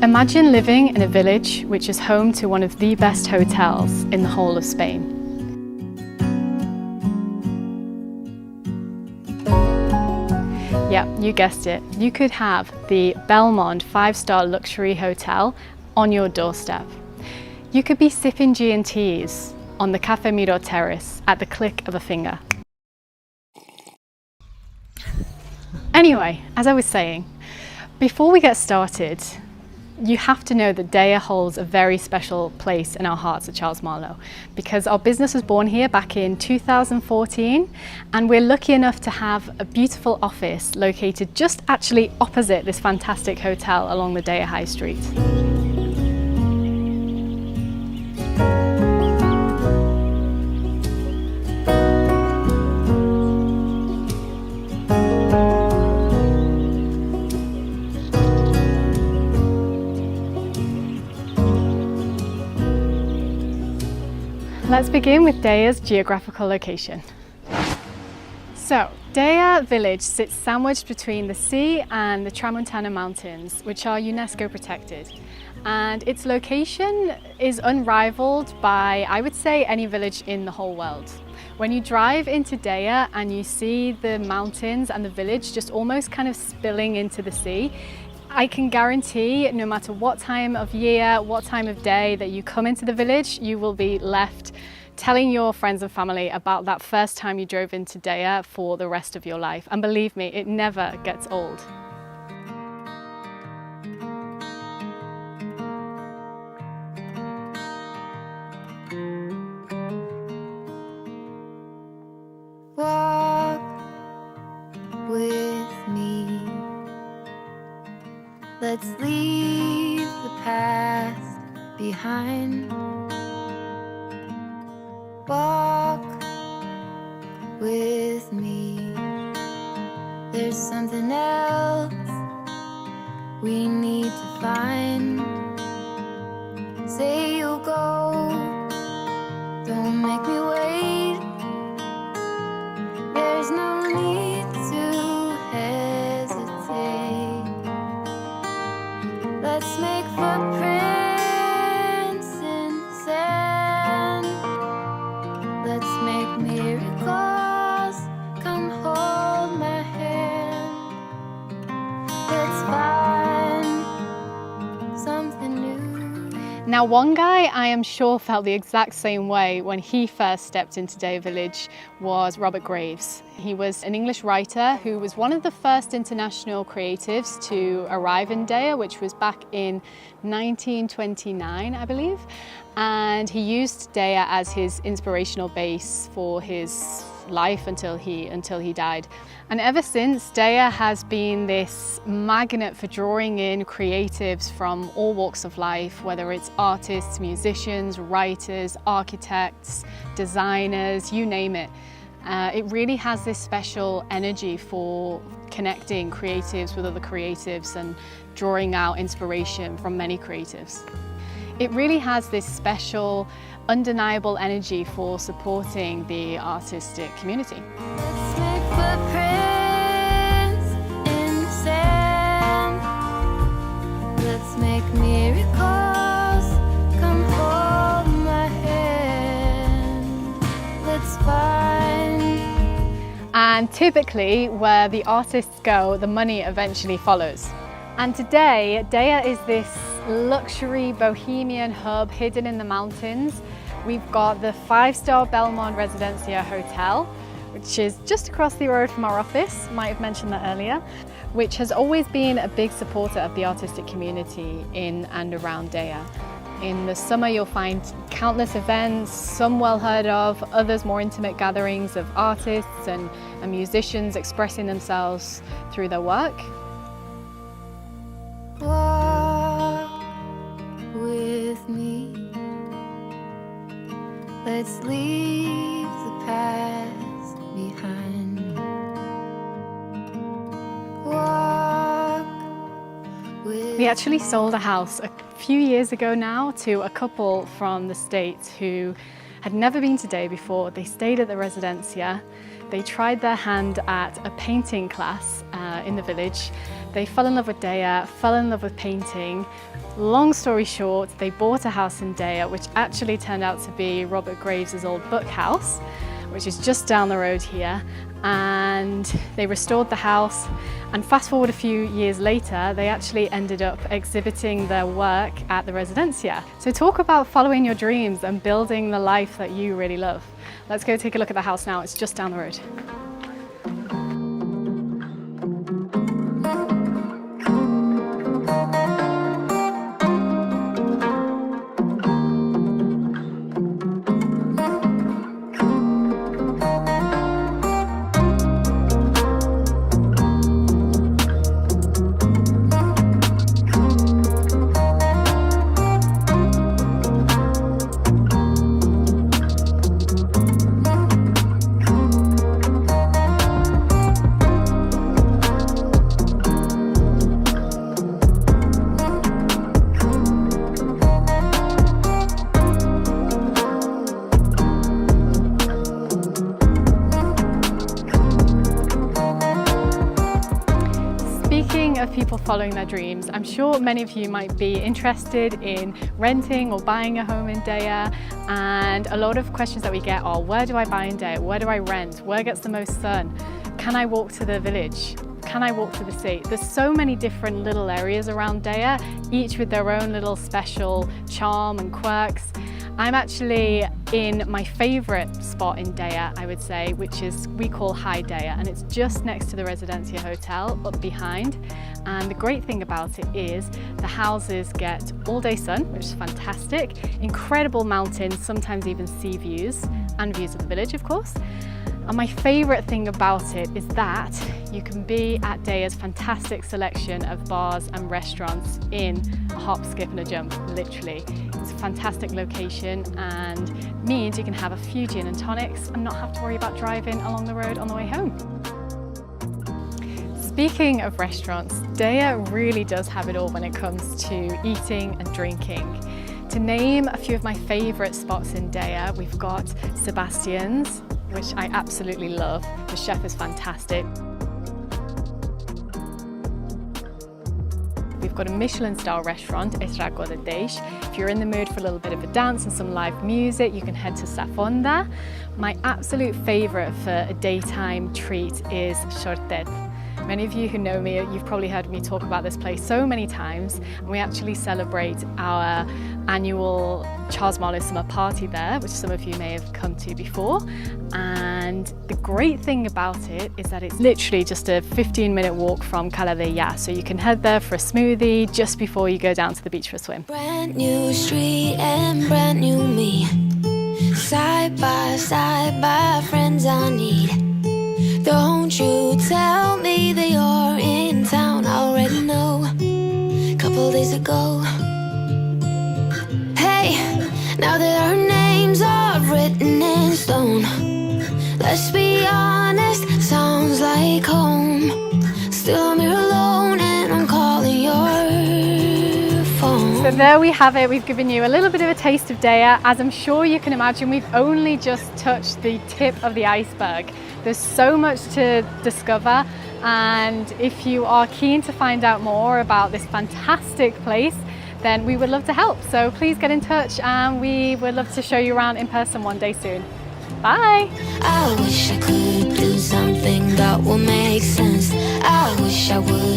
Imagine living in a village which is home to one of the best hotels in the whole of Spain. Yeah, you guessed it. You could have the Belmont 5-star luxury hotel on your doorstep. You could be sipping G&Ts on the Café Miro terrace at the click of a finger. Anyway, as I was saying, before we get started, you have to know that Deià holds a very special place in our hearts at Charles Marlowe, because our business was born here back in 2014, and we're lucky enough to have a beautiful office located just actually opposite this fantastic hotel along the Deià High Street. Let's begin with Deià's geographical location. So, Deià village sits sandwiched between the sea and the Tramuntana Mountains, which are UNESCO protected. And its location is unrivaled by, I would say, any village in the whole world. When you drive into Deià and you see the mountains and the village just almost kind of spilling into the sea, I can guarantee no matter what time of year, what time of day that you come into the village, you will be left telling your friends and family about that first time you drove into Deià for the rest of your life. And believe me, it never gets old. Walk with me. Let's leave the past behind. Walk with me. There's something else we need to find. Say you'll go, don't make me wait. There's no need to hesitate. Let's make footprints in the sand. Let's make miracles. Come hold my hand. Let's find something new. Now, one guy I am sure felt the exact same way when he first stepped into Deià village was Robert Graves. He was an English writer who was one of the first international creatives to arrive in Deià, which was back in 1929, I believe. And he used Deià as his inspirational base for his life until he died. And ever since, Deià has been this magnet for drawing in creatives from all walks of life, whether it's artists, musicians, writers, architects, designers, you name it. It really has this special energy for connecting creatives with other creatives and drawing out inspiration from many creatives. It really has this special, undeniable energy for supporting the artistic community. Let's make footprints in the sand. Let's make miracles. Come hold my hand. Let's find. And typically, where the artists go, the money eventually follows. And today, Deià is this luxury bohemian hub hidden in the mountains. We've got the 5-star Belmont Residencia Hotel, which is just across the road from our office, might have mentioned that earlier, which has always been a big supporter of the artistic community in and around Deià. In the summer, you'll find countless events, some well heard of, others more intimate gatherings of artists and musicians expressing themselves through their work. Walk with me. Let's leave the past behind. Walk with We actually sold a house a few years ago now to a couple from the States who had never been to Deià before. They stayed at the Residencia. They tried their hand at a painting class in the village. They fell in love with Deià, fell in love with painting. Long story short, they bought a house in Deià, which actually turned out to be Robert Graves' old book house, which is just down the road here. And they restored the house, and fast forward a few years later, they actually ended up exhibiting their work at the Residencia. So talk about following your dreams and building the life that you really love. Let's go take a look at the house now. It's just down the road. Speaking of people following their dreams, I'm sure many of you might be interested in renting or buying a home in Deià, and a lot of questions that we get are, where do I buy in Deià? Where do I rent? Where gets the most sun? Can I walk to the village? Can I walk to the sea? There's so many different little areas around Deià, each with their own little special charm and quirks. I'm actually in my favourite spot in Deià, I would say, which is we call High Deià, and it's just next to the Residencia Hotel up behind. And the great thing about it is the houses get all-day sun, which is fantastic, incredible mountains, sometimes even sea views, and views of the village, of course. And my favourite thing about it is that you can be at Deià's fantastic selection of bars and restaurants in a hop, skip and a jump, literally. It's a fantastic location and means you can have a few gin and tonics and not have to worry about driving along the road on the way home. Speaking of restaurants, Deià really does have it all when it comes to eating and drinking. To name a few of my favourite spots in Deià, we've got Sebastian's, which I absolutely love. The chef is fantastic. We've got a Michelin-style restaurant, Estrago de Deià. If you're in the mood for a little bit of a dance and some live music, you can head to Safonda. My absolute favourite for a daytime treat is Shortet. Many of you who know me, you've probably heard me talk about this place so many times, and we actually celebrate our annual Charles Marlowe summer party there, which some of you may have come to before. And the great thing about it is that it's literally just a 15-minute walk from Cala Deià, so you can head there for a smoothie just before you go down to the beach for a swim. Brand new street and brand new me, side by friends I need. Don't you tell me that you're in town, I already know, couple days ago. Hey, now that our names are written in stone, let's be honest, sounds like home. Still I'm here alone and I'm calling your phone. So there we have it, we've given you a little bit of a taste of Deià. As I'm sure you can imagine, we've only just touched the tip of the iceberg. There's so much to discover, and if you are keen to find out more about this fantastic place, then we would love to help. So please get in touch and we would love to show you around in person one day soon. Bye! I wish I could do something that will make sense. I wish I would